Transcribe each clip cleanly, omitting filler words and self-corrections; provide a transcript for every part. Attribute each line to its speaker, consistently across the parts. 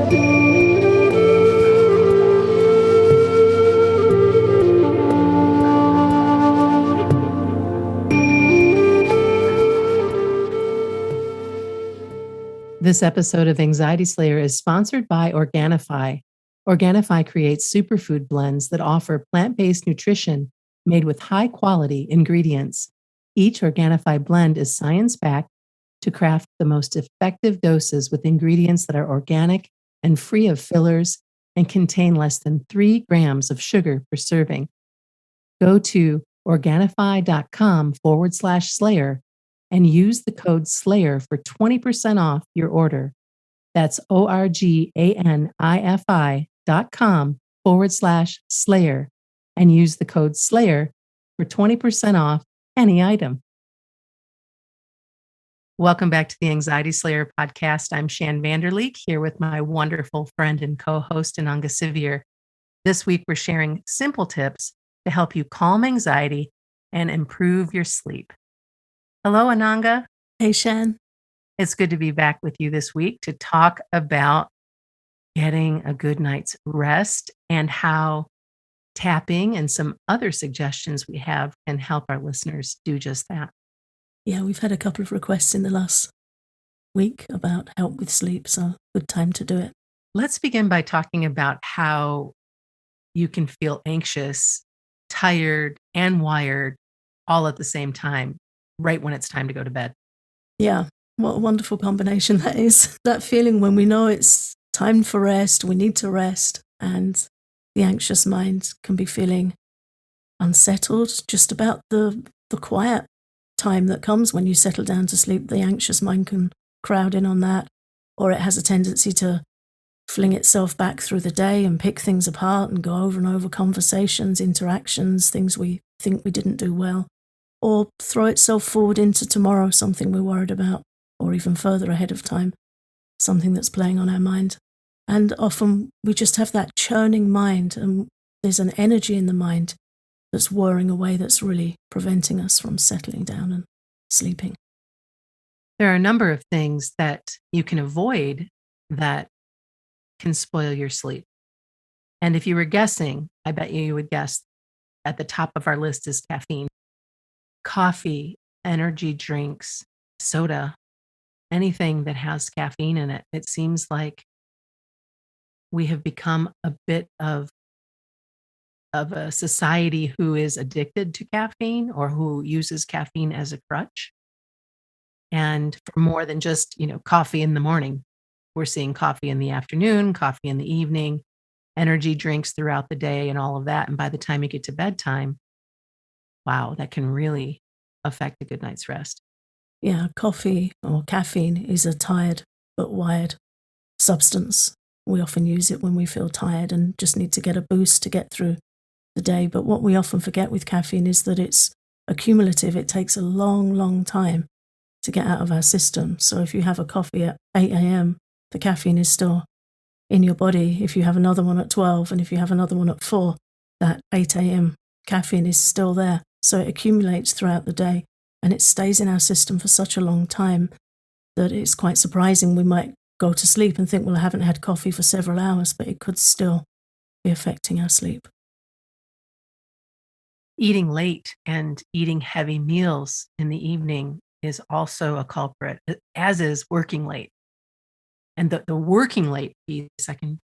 Speaker 1: This episode of Anxiety Slayer is sponsored by Organifi. Organifi creates superfood blends that offer plant-based nutrition made with high-quality ingredients. Each Organifi blend is science-backed to craft the most effective doses with ingredients that are organic and free of fillers and contain less than 3 grams of sugar per serving. Go to Organifi.com/Slayer and use the code SLAYER for 20% off your order. That's Organifi.com/Slayer and use the code SLAYER for 20% off any item. Welcome back to the Anxiety Slayer podcast. I'm Shan Vanderleek here with my wonderful friend and co-host Ananga Sivyer. This week we're sharing simple tips to help you calm anxiety and improve your sleep. Hello, Ananga.
Speaker 2: Hey, Shan.
Speaker 1: It's good to be back with you this week to talk about getting a good night's rest and how tapping and some other suggestions we have can help our listeners do just that.
Speaker 2: Yeah, we've had a couple of requests in the last week about help with sleep, so good time to do it.
Speaker 1: Let's begin by talking about how you can feel anxious, tired, and wired all at the same time, right when it's time to go to bed.
Speaker 2: Yeah, what a wonderful combination that is. That feeling when we know it's time for rest, we need to rest, and the anxious mind can be feeling unsettled just about the quiet time that comes when you settle down to sleep. The anxious mind can crowd in on that, or it has a tendency to fling itself back through the day and pick things apart and go over and over conversations, interactions, things we think we didn't do well, or throw itself forward into tomorrow, something we're worried about, or even further ahead of time, something that's playing on our mind. And often we just have that churning mind, and there's an energy in the mind that's whirring away that's really preventing us from settling down and sleeping.
Speaker 1: There are a number of things that you can avoid that can spoil your sleep. And if you were guessing, I bet you would guess at the top of our list is caffeine. Coffee, energy drinks, soda, anything that has caffeine in it. It seems like we have become a bit of a society who is addicted to caffeine or who uses caffeine as a crutch. And for more than just, coffee in the morning, we're seeing coffee in the afternoon, coffee in the evening, energy drinks throughout the day and all of that. And by the time you get to bedtime, wow, that can really affect a good night's rest.
Speaker 2: Yeah, coffee or caffeine is a tired but wired substance. We often use it when we feel tired and just need to get a boost to get through the day. But what we often forget with caffeine is that it's accumulative. It takes a long, long time to get out of our system. So if you have a coffee at 8 a.m., the caffeine is still in your body. If you have another one at 12 and if you have another one at 4, that 8 a.m. caffeine is still there. So it accumulates throughout the day and it stays in our system for such a long time that it's quite surprising. We might go to sleep and think, well, I haven't had coffee for several hours, but it could still be affecting our sleep.
Speaker 1: Eating late and eating heavy meals in the evening is also a culprit, as is working late. And the working late piece I can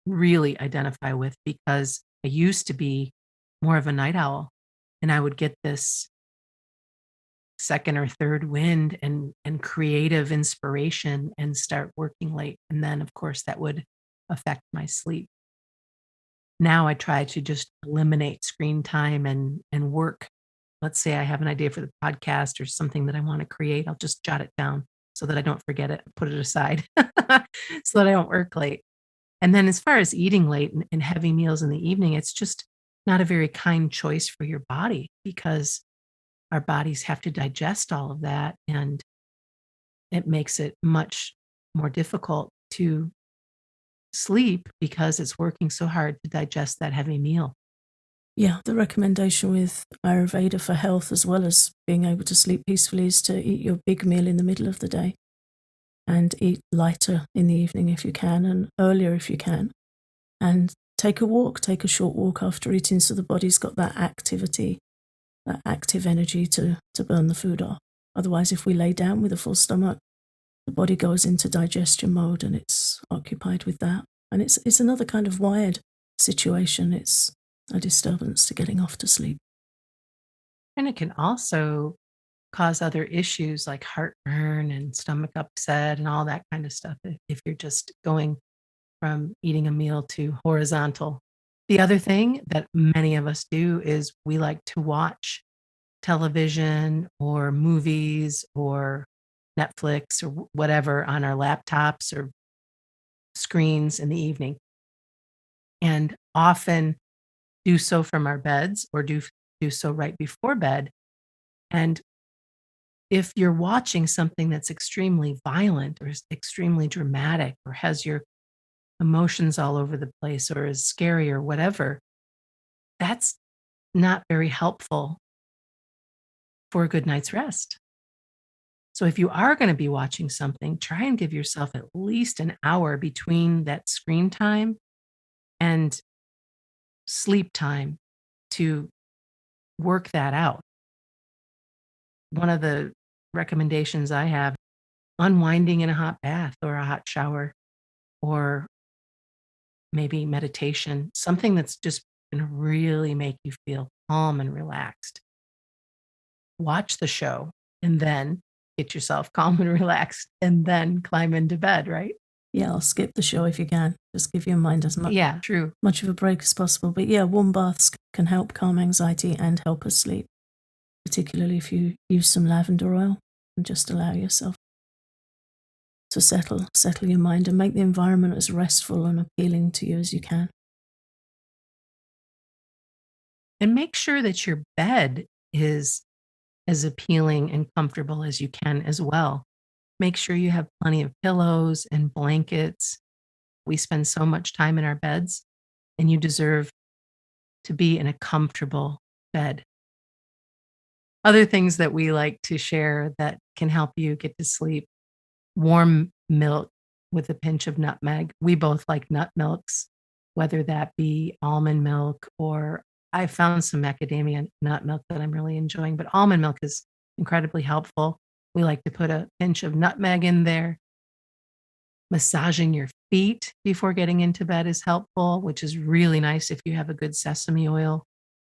Speaker 1: really identify with because I used to be more of a night owl and I would get this second or third wind and creative inspiration and start working late. And then, of course, that would affect my sleep. Now I try to just eliminate screen time and work. Let's say I have an idea for the podcast or something that I want to create. I'll just jot it down so that I don't forget it, put it aside so that I don't work late. And then as far as eating late and heavy meals in the evening, it's just not a very kind choice for your body because our bodies have to digest all of that. And it makes it much more difficult to sleep because it's working so hard to digest that heavy meal.
Speaker 2: Yeah, the recommendation with Ayurveda for health as well as being able to sleep peacefully is to eat your big meal in the middle of the day. and eat lighter in the evening if you can, and earlier if you can. And take a walk, take a short walk after eating so the body's got that activity, that active energy to burn the food off. Otherwise, if we lay down with a full stomach, the body goes into digestion mode and it's occupied with that. And it's another kind of wired situation. It's a disturbance to getting off to sleep.
Speaker 1: And it can also cause other issues like heartburn and stomach upset and all that kind of stuff if you're just going from eating a meal to horizontal. The other thing that many of us do is we like to watch television or movies or Netflix or whatever on our laptops or screens in the evening, and often do so from our beds or do so right before bed. And if you're watching something that's extremely violent or is extremely dramatic or has your emotions all over the place or is scary or whatever, that's not very helpful for a good night's rest. So if you are going to be watching something, try and give yourself at least an hour between that screen time and sleep time to work that out. One of the recommendations I have, unwinding in a hot bath or a hot shower or maybe meditation, something that's just going to really make you feel calm and relaxed. Watch the show and then get yourself calm and relaxed and then climb into bed, right?
Speaker 2: Yeah, I'll skip the show if you can. Just give your mind as
Speaker 1: Yeah, true.
Speaker 2: much of a break as possible. But yeah, warm baths can help calm anxiety and help us sleep, particularly if you use some lavender oil and just allow yourself to settle your mind and make the environment as restful and appealing to you as you can.
Speaker 1: And make sure that your bed is as appealing and comfortable as you can as well. Make sure you have plenty of pillows and blankets. We spend so much time in our beds, and you deserve to be in a comfortable bed. Other things that we like to share that can help you get to sleep: warm milk with a pinch of nutmeg. We both like nut milks, whether that be almond milk or I found some macadamia nut milk that I'm really enjoying, but almond milk is incredibly helpful. We like to put a pinch of nutmeg in there. Massaging your feet before getting into bed is helpful, which is really nice if you have a good sesame oil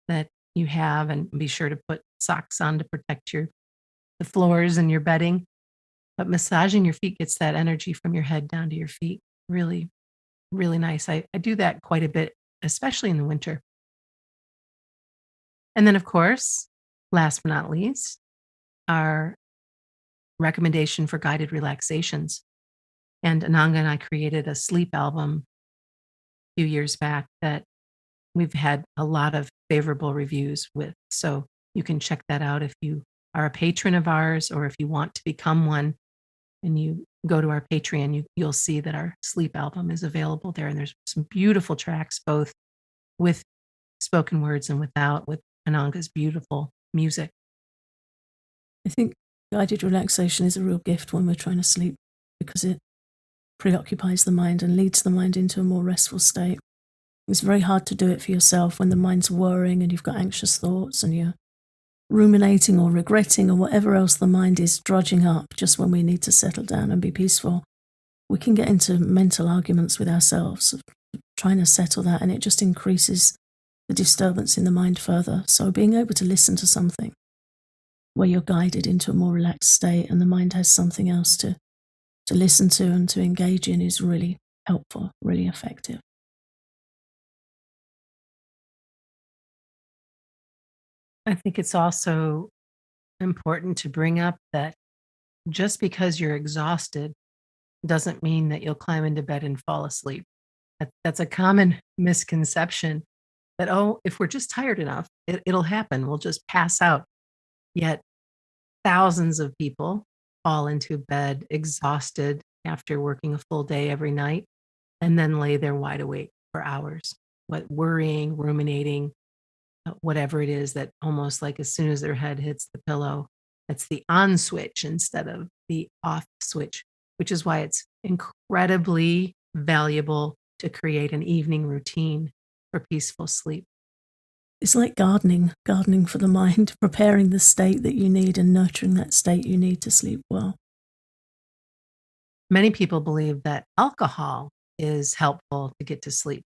Speaker 1: that you have, and be sure to put socks on to protect the floors and your bedding. But massaging your feet gets that energy from your head down to your feet. Really, really nice. I do that quite a bit, especially in the winter. And then, of course, last but not least, our recommendation for guided relaxations. And Ananga and I created a sleep album a few years back that we've had a lot of favorable reviews with. So you can check that out if you are a patron of ours or if you want to become one and you go to our Patreon, you'll see that our sleep album is available there. And there's some beautiful tracks, both with spoken words and without, with Ananga's beautiful music.
Speaker 2: I think guided relaxation is a real gift when we're trying to sleep because it preoccupies the mind and leads the mind into a more restful state. It's very hard to do it for yourself when the mind's worrying and you've got anxious thoughts and you're ruminating or regretting or whatever else the mind is drudging up just when we need to settle down and be peaceful. We can get into mental arguments with ourselves, trying to settle that, and it just increases the disturbance in the mind further. So being able to listen to something where you're guided into a more relaxed state and the mind has something else to listen to and to engage in is really helpful, really effective.
Speaker 1: I think it's also important to bring up that just because you're exhausted doesn't mean that you'll climb into bed and fall asleep. That's a common misconception that, oh, if we're just tired enough, it'll happen. We'll just pass out. Yet thousands of people fall into bed exhausted after working a full day every night and then lay there wide awake for hours, worrying, ruminating, whatever it is, that almost like as soon as their head hits the pillow, it's the on switch instead of the off switch. which is why it's incredibly valuable to create an evening routine for peaceful sleep.
Speaker 2: It's like gardening for the mind, preparing the state that you need and nurturing that state you need to sleep well.
Speaker 1: Many people believe that alcohol is helpful to get to sleep.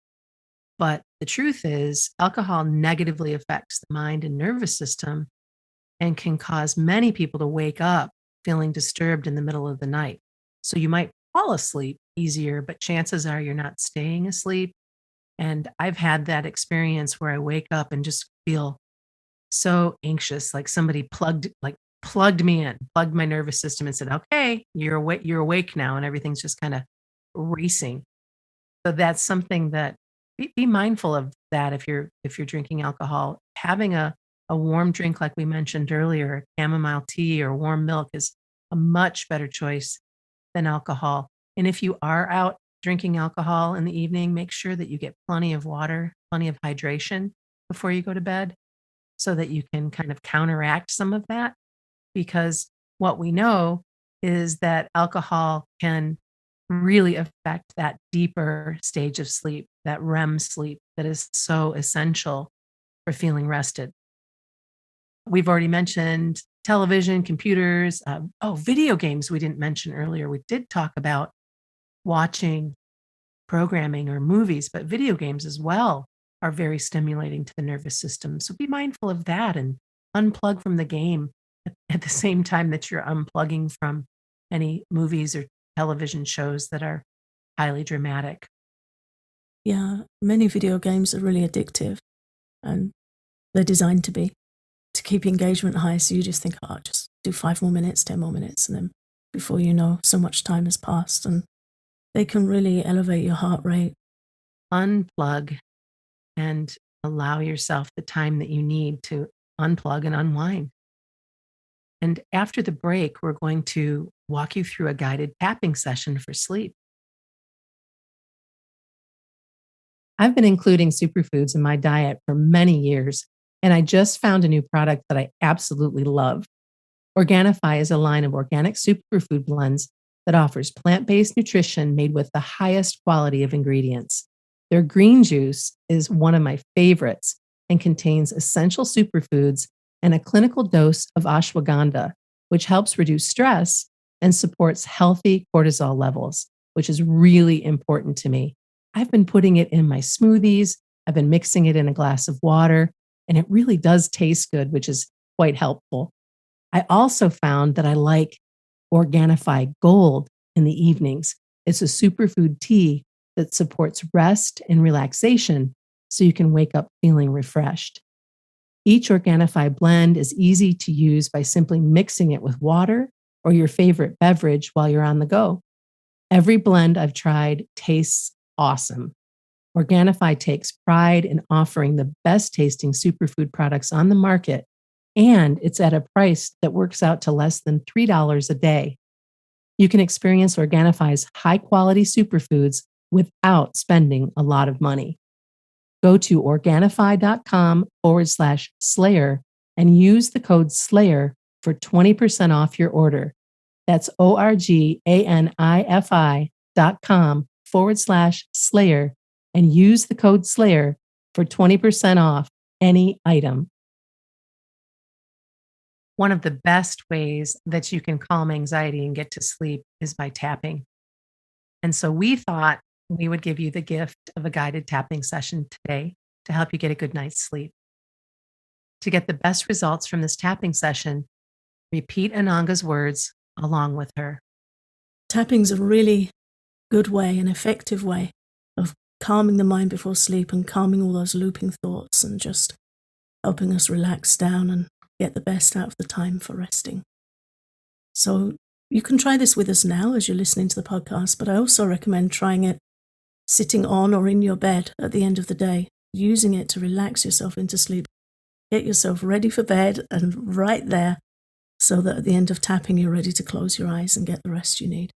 Speaker 1: But the truth is, alcohol negatively affects the mind and nervous system and can cause many people to wake up feeling disturbed in the middle of the night. So you might fall asleep easier, but chances are you're not staying asleep. And I've had that experience where I wake up and just feel so anxious, like somebody plugged me in, plugged my nervous system and said, "Okay, you're awake now," and everything's just kind of racing. So that's something that be mindful of that if you're drinking alcohol. Having a warm drink like we mentioned earlier, chamomile tea or warm milk is a much better choice than alcohol. And if you are out drinking alcohol in the evening, make sure that you get plenty of water, plenty of hydration before you go to bed so that you can kind of counteract some of that. Because what we know is that alcohol can really affect that deeper stage of sleep, that REM sleep that is so essential for feeling rested. We've already mentioned television, computers, video games we didn't mention earlier. We did talk about watching programming or movies, but video games as well are very stimulating to the nervous system. So be mindful of that and unplug from the game at the same time that you're unplugging from any movies or television shows that are highly dramatic.
Speaker 2: Yeah, many video games are really addictive and they're designed to keep engagement high. So you just think, oh, just do 5 more minutes, 10 more minutes. And then before you know, so much time has passed and they can really elevate your heart rate.
Speaker 1: Unplug and allow yourself the time that you need to unplug and unwind. And after the break, we're going to walk you through a guided tapping session for sleep. I've been including superfoods in my diet for many years, and I just found a new product that I absolutely love. Organifi is a line of organic superfood blends that offers plant based nutrition made with the highest quality of ingredients. Their green juice is one of my favorites and contains essential superfoods and a clinical dose of ashwagandha, which helps reduce stress and supports healthy cortisol levels, which is really important to me. I've been putting it in my smoothies, I've been mixing it in a glass of water, and it really does taste good, which is quite helpful. I also found that I like Organifi Gold in the evenings. It's a superfood tea that supports rest and relaxation so you can wake up feeling refreshed. Each Organifi blend is easy to use by simply mixing it with water or your favorite beverage while you're on the go. Every blend I've tried tastes awesome. Organifi takes pride in offering the best tasting superfood products on the market, and it's at a price that works out to less than $3 a day. You can experience Organifi's high quality superfoods without spending a lot of money. Go to Organifi.com/Slayer and use the code Slayer for 20% off your order. That's Organifi.com/Slayer and use the code Slayer for 20% off any item. One of the best ways that you can calm anxiety and get to sleep is by tapping. And so we thought we would give you the gift of a guided tapping session today to help you get a good night's sleep. To get the best results from this tapping session, repeat Ananga's words along with her.
Speaker 2: Tapping's a really good way, an effective way of calming the mind before sleep and calming all those looping thoughts and just helping us relax down and get the best out of the time for resting. So you can try this with us now as you're listening to the podcast, but I also recommend trying it sitting on or in your bed at the end of the day, using it to relax yourself into sleep. Get yourself ready for bed and right there so that at the end of tapping, you're ready to close your eyes and get the rest you need.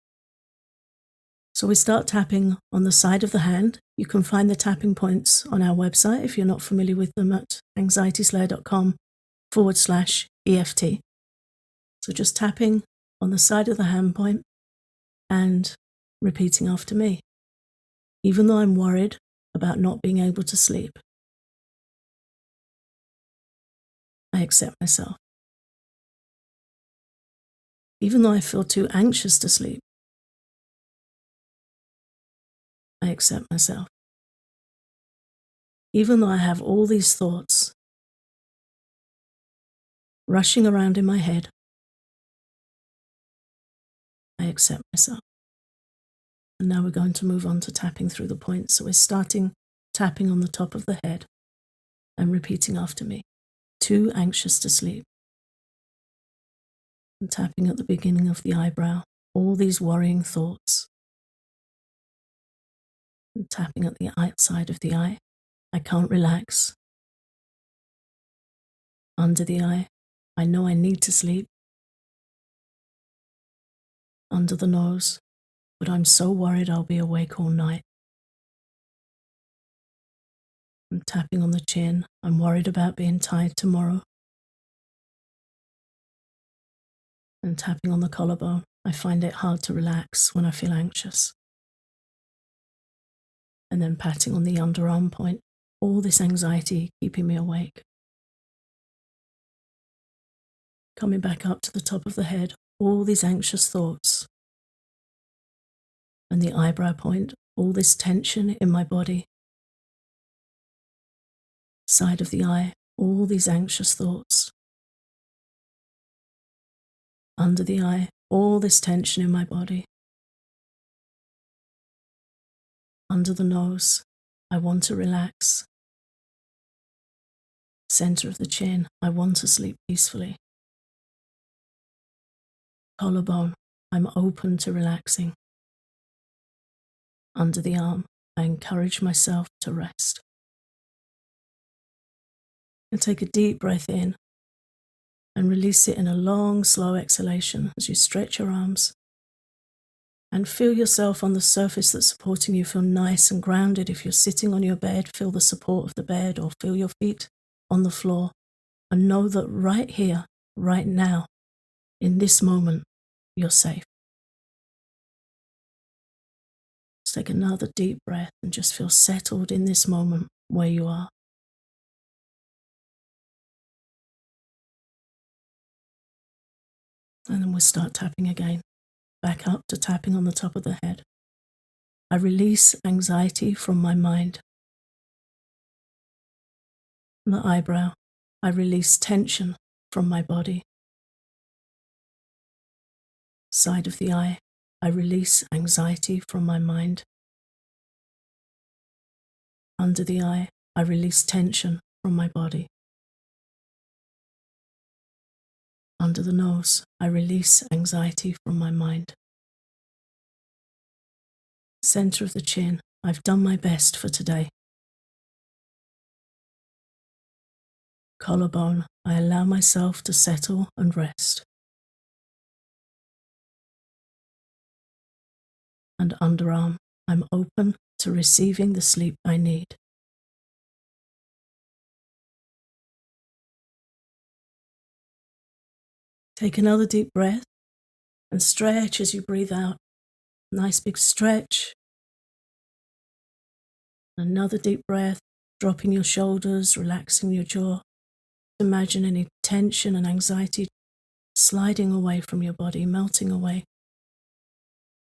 Speaker 2: So we start tapping on the side of the hand. You can find the tapping points on our website if you're not familiar with them at anxietyslayer.com/EFT. So just tapping on the side of the hand point and repeating after me. Even though I'm worried about not being able to sleep, I accept myself. Even though I feel too anxious to sleep, I accept myself. Even though I have all these thoughts rushing around in my head, I accept myself. And now we're going to move on to tapping through the points. So we're starting tapping on the top of the head and repeating after me. Too anxious to sleep. And tapping at the beginning of the eyebrow, all these worrying thoughts. And tapping at the outside of the eye, I can't relax. Under the eye, I know I need to sleep. Under the nose, but I'm so worried I'll be awake all night. I'm tapping on the chin, I'm worried about being tired tomorrow. And tapping on the collarbone, I find it hard to relax when I feel anxious. And then patting on the underarm point, all this anxiety keeping me awake. Coming back up to the top of the head, all these anxious thoughts. And the eyebrow point, all this tension in my body. Side of the eye, all these anxious thoughts. Under the eye, all this tension in my body. Under the nose, I want to relax. Center of the chin, I want to sleep peacefully. Collarbone, I'm open to relaxing. Under the arm, I encourage myself to rest. And take a deep breath in and release it in a long, slow exhalation as you stretch your arms. And feel yourself on the surface that's supporting you. Feel nice and grounded. If you're sitting on your bed, feel the support of the bed or feel your feet on the floor. And know that right here, right now, in this moment, you're safe. Let's take another deep breath and just feel settled in this moment where you are. And then we'll start tapping again. Back up to tapping on the top of the head. I release anxiety from my mind. The eyebrow, I release tension from my body. Side of the eye, I release anxiety from my mind. Under the eye, I release tension from my body. Under the nose, I release anxiety from my mind. Center of the chin, I've done my best for today. Collarbone, I allow myself to settle and rest. And underarm, I'm open to receiving the sleep I need. Take another deep breath and stretch as you breathe out. Nice big stretch. Another deep breath, dropping your shoulders, relaxing your jaw. Imagine any tension and anxiety sliding away from your body, melting away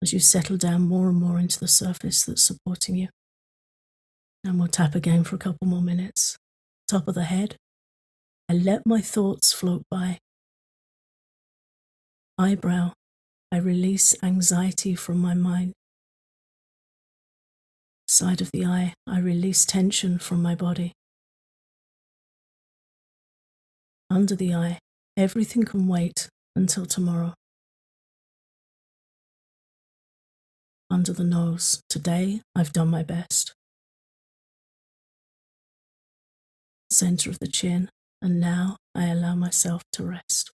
Speaker 2: as you settle down more and more into the surface that's supporting you. And we'll tap again for a couple more minutes. Top of the head, I let my thoughts float by. Eyebrow, I release anxiety from my mind. Side of the eye, I release tension from my body. Under the eye, everything can wait until tomorrow. Under the nose, today I've done my best. Center of the chin, and now I allow myself to rest.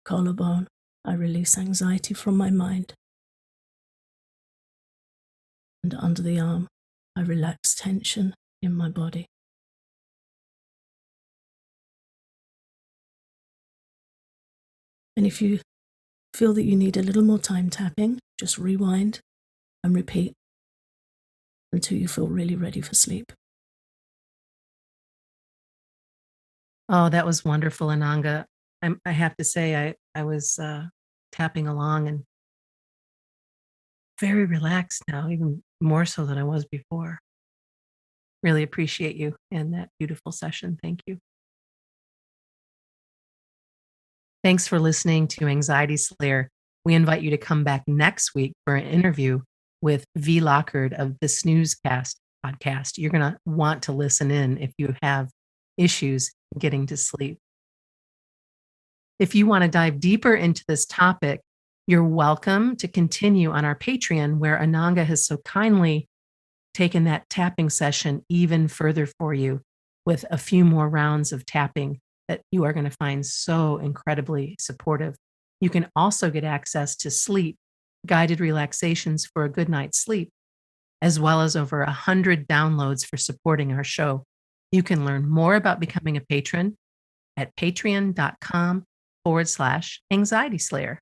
Speaker 2: Collarbone, I release anxiety from my mind. And under the arm, I relax tension in my body. And if you feel that you need a little more time tapping, just rewind and repeat until you feel really ready for sleep.
Speaker 1: Oh, that was wonderful, Ananga. I have to say, I was tapping along and very relaxed now, even more so than I was before. Really appreciate you and that beautiful session. Thank you. Thanks for listening to Anxiety Slayer. We invite you to come back next week for an interview with V. Lockard of the Snoozecast podcast. You're going to want to listen in if you have issues getting to sleep. If you want to dive deeper into this topic, you're welcome to continue on our Patreon, where Ananga has so kindly taken that tapping session even further for you with a few more rounds of tapping that you are going to find so incredibly supportive. You can also get access to sleep, guided relaxations for a good night's sleep, as well as over 100 downloads for supporting our show. You can learn more about becoming a patron at patreon.com/anxiety slayer.